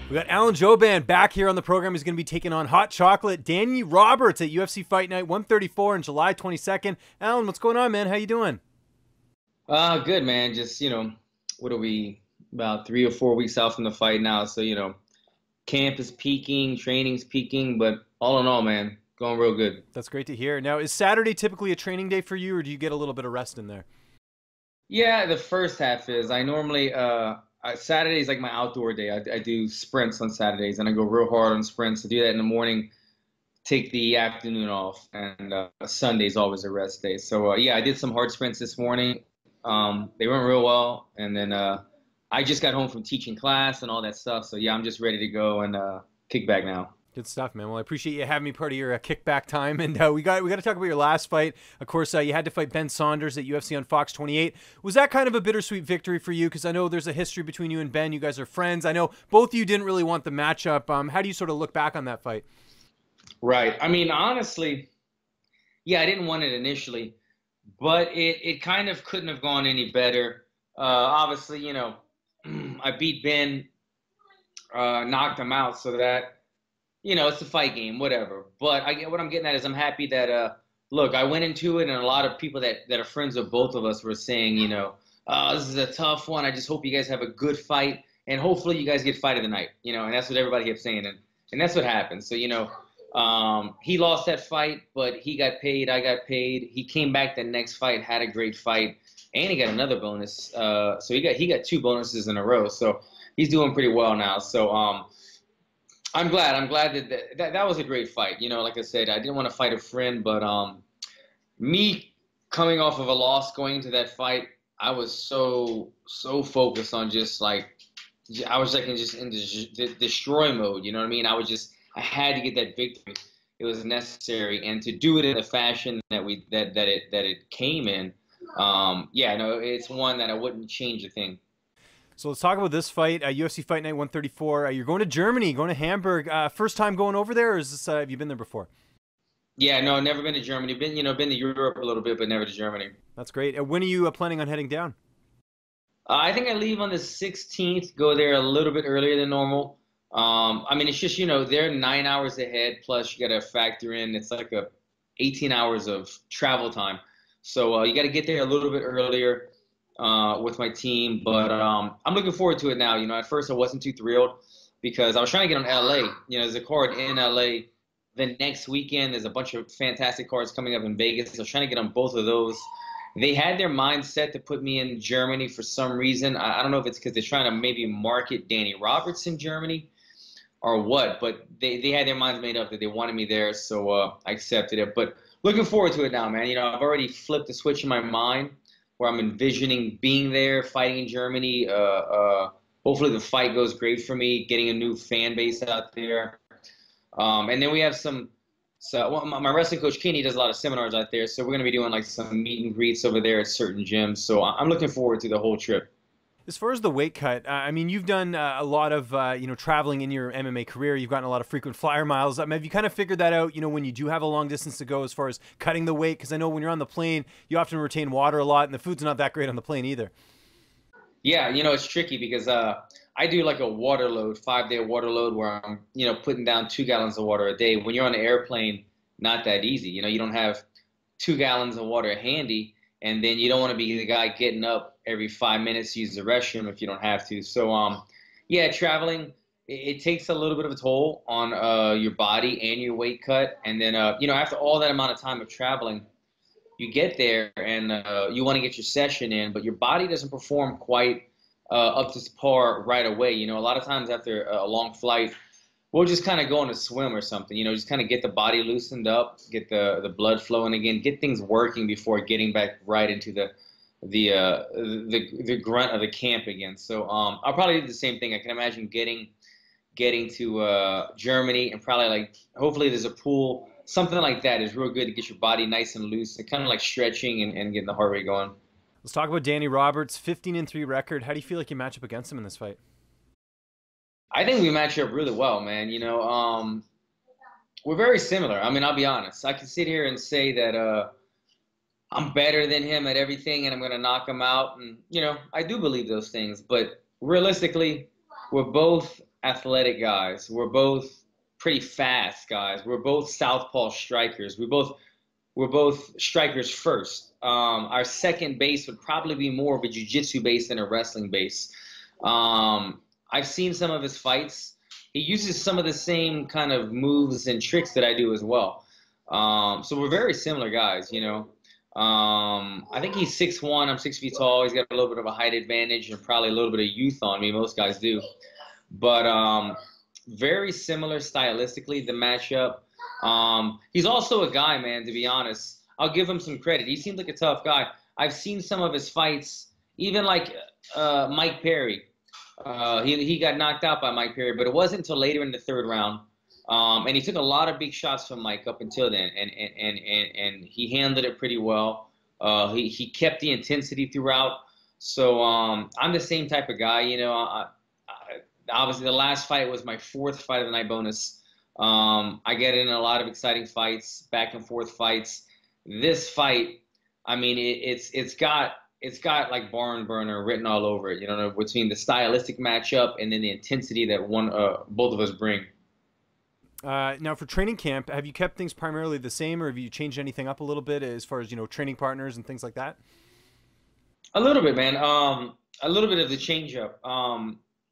We got Alan Jouban back here on the program. He's going to be taking on Hot Chocolate Danny Roberts at UFC Fight Night 134 on July 22nd. Alan, what's going on, man? How you doing? Good, man. Just, what are we, about 3 or 4 weeks out from the fight now. So, camp is peaking, training's peaking, but all in all, man, going real good. That's great to hear. Now, is Saturday typically a training day for you, or do you get a little bit of rest in there? Yeah, the first half is. I normally, Saturday's like my outdoor day. I do sprints on Saturdays, and I go real hard on sprints. I do that in the morning, take the afternoon off, and Sunday's always a rest day. So, yeah, I did some hard sprints this morning. They went real well, and then I just got home from teaching class and all that stuff. So, yeah, I'm just ready to go and kick back now. Good stuff, man. Well, I appreciate you having me part of your kickback time, and we got to talk about your last fight. Of course, you had to fight Ben Saunders at UFC on Fox 28. Was that kind of a bittersweet victory for you? Because I know there's a history between you and Ben. You guys are friends. I know both of you didn't really want the matchup. How do you sort of look back on that fight? Right. I mean, honestly, yeah, I didn't want it initially, but it kind of couldn't have gone any better. Obviously, I beat Ben, knocked him out, so that. It's a fight game, whatever. But what I'm getting at is I'm happy that, look, I went into it, and a lot of people that are friends with both of us were saying, oh, this is a tough one. I just hope you guys have a good fight, and hopefully you guys get fight of the night, and that's what everybody kept saying, and that's what happened. So, he lost that fight, but he got paid, I got paid. He came back the next fight, had a great fight, and he got another bonus. So he got 2 bonuses in a row. So he's doing pretty well now. So, I'm glad. That was a great fight. Like I said, I didn't want to fight a friend, but me coming off of a loss going into that fight, I was so focused on just like I was like in destroy mode. You know what I mean? I had to get that victory. It was necessary, and to do it in the fashion that it came in, yeah, no, it's one that I wouldn't change a thing. So let's talk about this fight, UFC Fight Night 134. You're going to Germany, going to Hamburg. First time going over there, or is this, have you been there before? Yeah, no, never been to Germany. Been to Europe a little bit, but never to Germany. That's great. When are you planning on heading down? I think I leave on the 16th, go there a little bit earlier than normal. I mean, it's just, they're 9 hours ahead, plus you got to factor in, it's like 18 hours of travel time. So you got to get there a little bit earlier. With my team, but I'm looking forward to it now. At first I wasn't too thrilled because I was trying to get on LA. There's a card in LA. The next weekend, there's a bunch of fantastic cards coming up in Vegas. I was trying to get on both of those. They had their mind set to put me in Germany for some reason. I don't know if it's because they're trying to maybe market Danny Roberts in Germany or what, but they had their minds made up that they wanted me there, so I accepted it. But looking forward to it now, man. I've already flipped the switch in my mind, where I'm envisioning being there, fighting in Germany. Hopefully the fight goes great for me, getting a new fan base out there. And then we have my wrestling coach, Kenny, does a lot of seminars out there, so we're going to be doing like some meet and greets over there at certain gyms. So I'm looking forward to the whole trip. As far as the weight cut, I mean, you've done a lot of, traveling in your MMA career. You've gotten a lot of frequent flyer miles. Have you kind of figured that out, when you do have a long distance to go as far as cutting the weight? Because I know when you're on the plane, you often retain water a lot, and the food's not that great on the plane either. Yeah, it's tricky because I do like a water load, 5-day water load, where I'm, putting down 2 gallons of water a day. When you're on an airplane, not that easy. You don't have 2 gallons of water handy. And then you don't want to be the guy getting up every 5 minutes to use the restroom if you don't have to. So, yeah, traveling, it takes a little bit of a toll on your body and your weight cut. And then, after all that amount of time of traveling, you get there and you want to get your session in, but your body doesn't perform quite up to par right away. A lot of times after a long flight, we'll just kind of go on a swim or something, just kind of get the body loosened up, get the blood flowing again, get things working before getting back right into the grunt of the camp again. So I'll probably do the same thing. I can imagine getting to Germany and probably hopefully there's a pool, something like that is real good to get your body nice and loose and kind of like stretching and getting the heart rate going. Let's talk about Danny Roberts, 15-3 record. How do you feel like you match up against him in this fight? I think we match up really well, man. We're very similar. I mean, I'll be honest. I can sit here and say that I'm better than him at everything and I'm going to knock him out. And, I do believe those things. But realistically, we're both athletic guys. We're both pretty fast guys. We're both southpaw strikers. We're both strikers first. Our second base would probably be more of a jiu-jitsu base than a wrestling base. I've seen some of his fights. He uses some of the same kind of moves and tricks that I do as well. So we're very similar guys, you know. I think he's 6'1", I'm 6 feet tall. He's got a little bit of a height advantage and probably a little bit of youth on me. Most guys do. But very similar stylistically, the matchup. He's also a guy, man, to be honest. I'll give him some credit. He seems like a tough guy. I've seen some of his fights, even like Mike Perry. He got knocked out by Mike Perry, but it wasn't until later in the third round. And he took a lot of big shots from Mike up until then, and he handled it pretty well. He kept the intensity throughout. So I'm the same type of guy, you know. Obviously, the last fight was my fourth fight of the night bonus. I get in a lot of exciting fights, back and forth fights. This fight, I mean, it's got like barn burner written all over it, you know, between the stylistic matchup and then the intensity that both of us bring. Now, for training camp, have you kept things primarily the same, or have you changed anything up a little bit as far as, you know, training partners and things like that? A little bit, man. A little bit of the change up.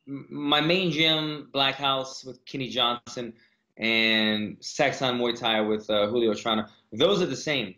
My main gym, Black House with Kenny Johnson, and Saxon Muay Thai with Julio Trana, those are the same.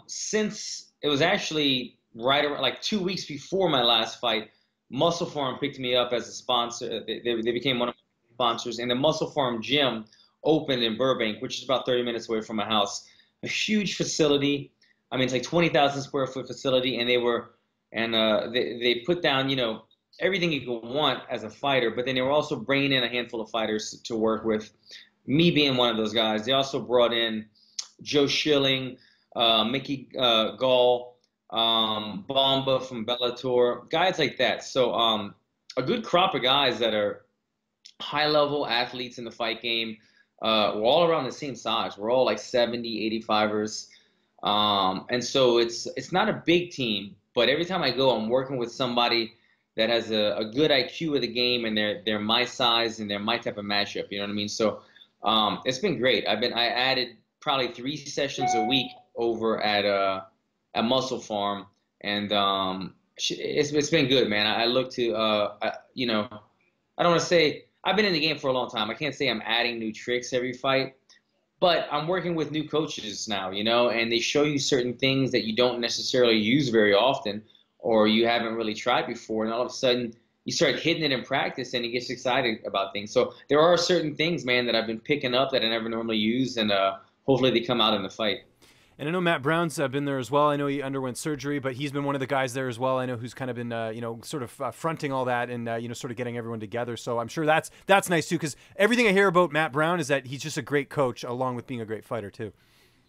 Since it was actually right around, like 2 weeks before my last fight, Muscle Pharm picked me up as a sponsor. They became one of my sponsors, and the Muscle Pharm gym opened in Burbank, which is about 30 minutes away from my house. A huge facility. I mean, it's like 20,000 square foot facility, and they put down, you know, everything you could want as a fighter, but then they were also bringing in a handful of fighters to work with, me being one of those guys. They also brought in Joe Schilling, Mickey Gall, Bomba from Bellator, guys like that. So a good crop of guys that are high-level athletes in the fight game. We're all around the same size. We're all like 70, 85ers. And so it's not a big team, but every time I go, I'm working with somebody that has a good IQ of the game, and they're my size and they're my type of matchup. You know what I mean? So it's been great. I added probably 3 sessions a week over at Muscle Pharm, and it's been good, man. I look to you know, I don't want to say I've been in the game for a long time. I can't say I'm adding new tricks every fight, but I'm working with new coaches now, you know, and they show you certain things that you don't necessarily use very often, or you haven't really tried before, and all of a sudden you start hitting it in practice and you get excited about things. So there are certain things, man, that I've been picking up that I never normally use, and hopefully they come out in the fight. And I know Matt Brown's been there as well. I know he underwent surgery, but he's been one of the guys there as well. I know who's kind of been, you know, sort of fronting all that and, you know, sort of getting everyone together. So I'm sure that's nice too, because everything I hear about Matt Brown is that he's just a great coach along with being a great fighter too.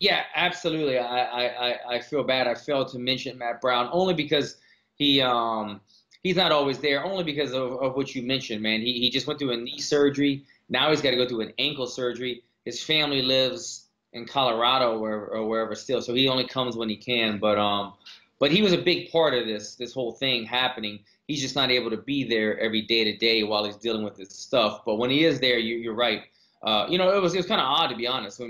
Yeah, absolutely. I feel bad. I failed to mention Matt Brown only because he's not always there, only because of what you mentioned, man. He just went through a knee surgery. Now he's got to go through an ankle surgery. His family lives in Colorado or wherever still, so he only comes when he can. But he was a big part of this whole thing happening. He's just not able to be there every day to day while he's dealing with this stuff. But when he is there, you're right. You know, it was kind of odd, to be honest.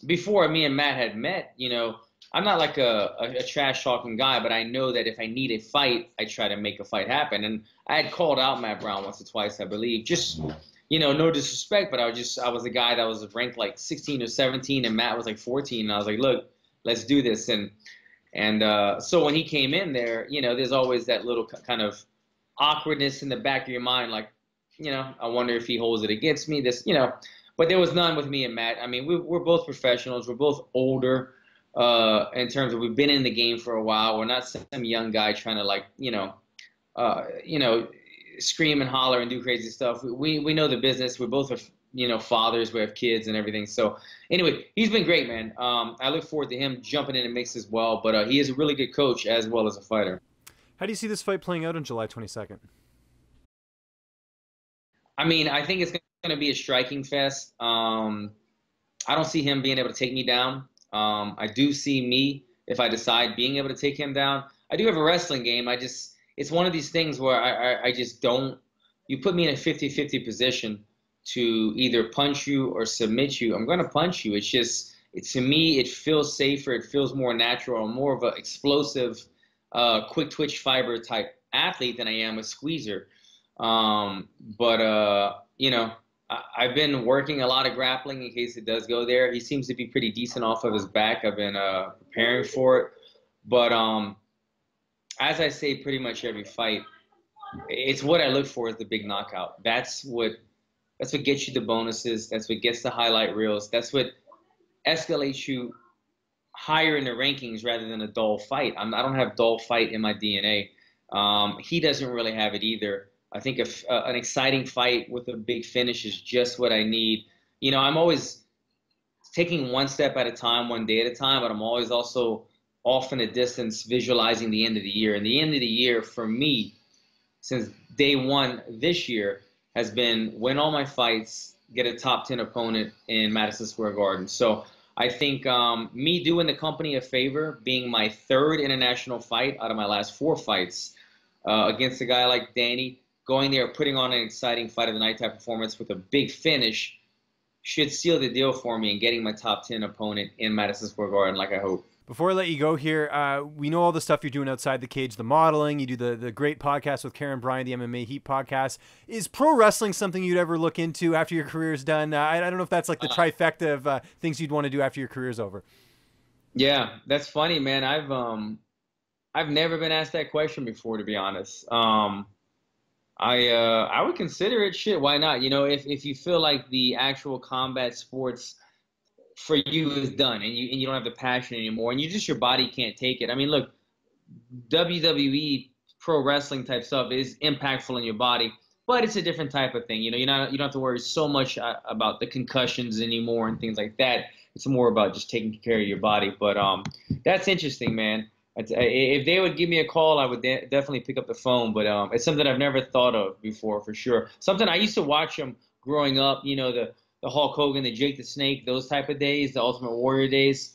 Before me and Matt had met, you know, I'm not like a trash talking guy, but I know that if I need a fight, I try to make a fight happen. And I had called out Matt Brown once or twice, I believe, just, you know, no disrespect, but I was the guy that was ranked like 16 or 17, and Matt was like 14, and I was like, look, let's do this. And so when he came in there, you know, there's always that little kind of awkwardness in the back of your mind, like, you know, I wonder if he holds it against me, this, you know, but there was none with me and Matt. I mean, we're both professionals. We're both older in terms of we've been in the game for a while. We're not some young guy trying to, like, you know, scream and holler and do crazy stuff. We know the business. We're both, you know, fathers. We have kids and everything. So anyway, he's been great, man. I look forward to him jumping in the mix as well. But he is a really good coach as well as a fighter. How do you see this fight playing out on July 22nd? I mean, I think it's going to be a striking fest. I don't see him being able to take me down. I do see me, if I decide, being able to take him down. I do have a wrestling game. It's one of these things where I just don't, you put me in a 50-50 position to either punch you or submit you, I'm going to punch you. It's just, to me, it feels safer. It feels more natural. I'm more of an explosive, quick twitch fiber type athlete than I am a squeezer. You know, I've been working a lot of grappling in case it does go there. He seems to be pretty decent off of his back. I've been preparing for it. But as I say pretty much every fight, it's what I look for is the big knockout. That's what gets you the bonuses. That's what gets the highlight reels. That's what escalates you higher in the rankings rather than a dull fight. I don't have dull fight in my DNA. He doesn't really have it either. I think an exciting fight with a big finish is just what I need. You know, I'm always taking one step at a time, one day at a time, but I'm always also off in a distance visualizing the end of the year. And the end of the year for me, since day one this year, has been win all my fights, get a top 10 opponent in Madison Square Garden. So I think me doing the company a favor, being my third international fight out of my last 4 fights against a guy like Danny, going there, putting on an exciting fight of the night type performance with a big finish should seal the deal for me and getting my top 10 opponent in Madison Square Garden like I hope. Before I let you go here, we know all the stuff you're doing outside the cage, the modeling, you do the great podcast with Karen Bryant, the MMA Heat podcast. Is pro wrestling something you'd ever look into after your career's done? I don't know if that's like the trifecta of things you'd want to do after your career's over. Yeah, that's funny, man. I've never been asked that question before, to be honest. I would consider it. Shit, why not? You know, if you feel like the actual combat sports for you is done and you don't have the passion anymore and your body can't take it. I mean, look, WWE pro wrestling type stuff is impactful in your body, but it's a different type of thing. You know, you don't have to worry so much about the concussions anymore and things like that. It's more about just taking care of your body. But that's interesting, man. If they would give me a call, I would definitely pick up the phone. But it's something I've never thought of before, for sure. Something I used to watch them growing up, you know, the Hulk Hogan, the Jake the Snake, those type of days, the Ultimate Warrior days.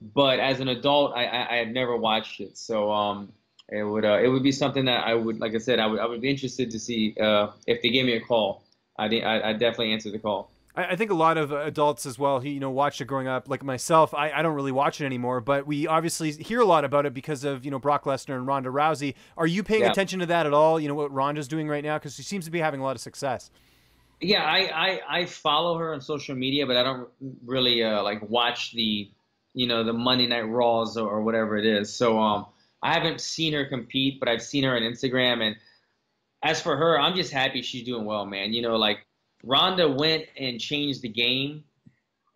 But as an adult, I had never watched it. So it would be something that I would, like I said, I would be interested to see if they gave me a call. I'd definitely answer the call. I think a lot of adults as well, you know, watched it growing up. Like myself, I don't really watch it anymore, but we obviously hear a lot about it because of, you know, Brock Lesnar and Ronda Rousey. Are you paying attention to that at all? You know, what Ronda's doing right now? Because she seems to be having a lot of success. Yeah, I follow her on social media, but I don't really like watch the Monday Night Raws or whatever it is. So I haven't seen her compete, but I've seen her on Instagram. And as for her, I'm just happy she's doing well, man. You know, like Ronda went and changed the game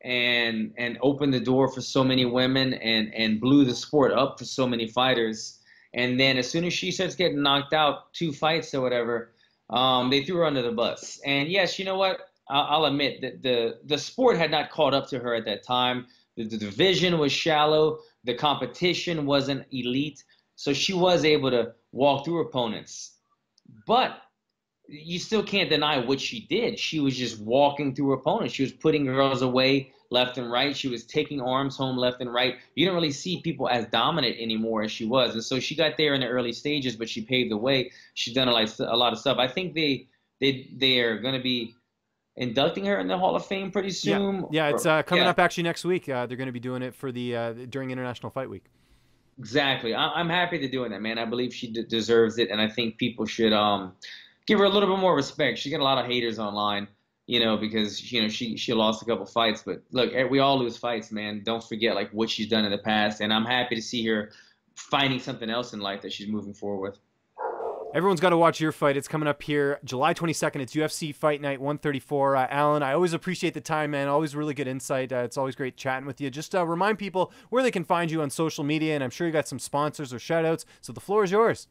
and opened the door for so many women and blew the sport up for so many fighters. And then as soon as she starts getting knocked out 2 fights or whatever, they threw her under the bus. And yes, you know what? I'll admit that the sport had not caught up to her at that time. The division was shallow. The competition wasn't elite. So she was able to walk through opponents. But you still can't deny what she did. She was just walking through opponents. She was putting girls away left and right. She was taking arms home left and right. You don't really see people as dominant anymore as she was. And so she got there in the early stages, but she paved the way. She's done a lot of stuff. I think they are going to be inducting her in the Hall of Fame pretty soon. Yeah, it's coming up actually next week. They're going to be doing it for during International Fight Week. Exactly. I'm happy to doing that, man. I believe she deserves it, and I think people should give her a little bit more respect. She got a lot of haters online, you know, because, you know, she lost a couple fights. But look, we all lose fights, man. Don't forget like what she's done in the past. And I'm happy to see her finding something else in life that she's moving forward with. Everyone's got to watch your fight. It's coming up here July 22nd. It's UFC Fight Night 134. Alan, I always appreciate the time, man. Always really good insight. It's always great chatting with you. Just remind people where they can find you on social media. And I'm sure you got some sponsors or shout outs. So the floor is yours.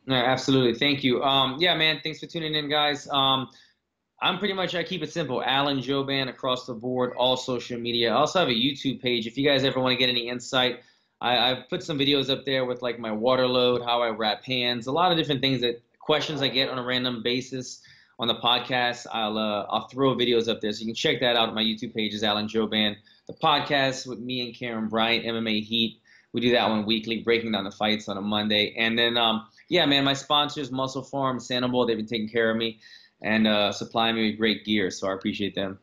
No, absolutely. Thank you. Yeah, man. Thanks for tuning in, guys. I keep it simple. Alan Jouban across the board, all social media. I also have a YouTube page. If you guys ever want to get any insight, I've put some videos up there with like my water load, how I wrap hands, a lot of different things questions I get on a random basis on the podcast. I'll throw videos up there. So you can check that out. My YouTube page is Alan Jouban. The podcast with me and Karen Bryant, MMA Heat. We do that one weekly, breaking down the fights on a Monday. And then, yeah, man, my sponsors, Muscle Pharm, Sanibel, they've been taking care of me. and supplying me with great gear. So I appreciate them.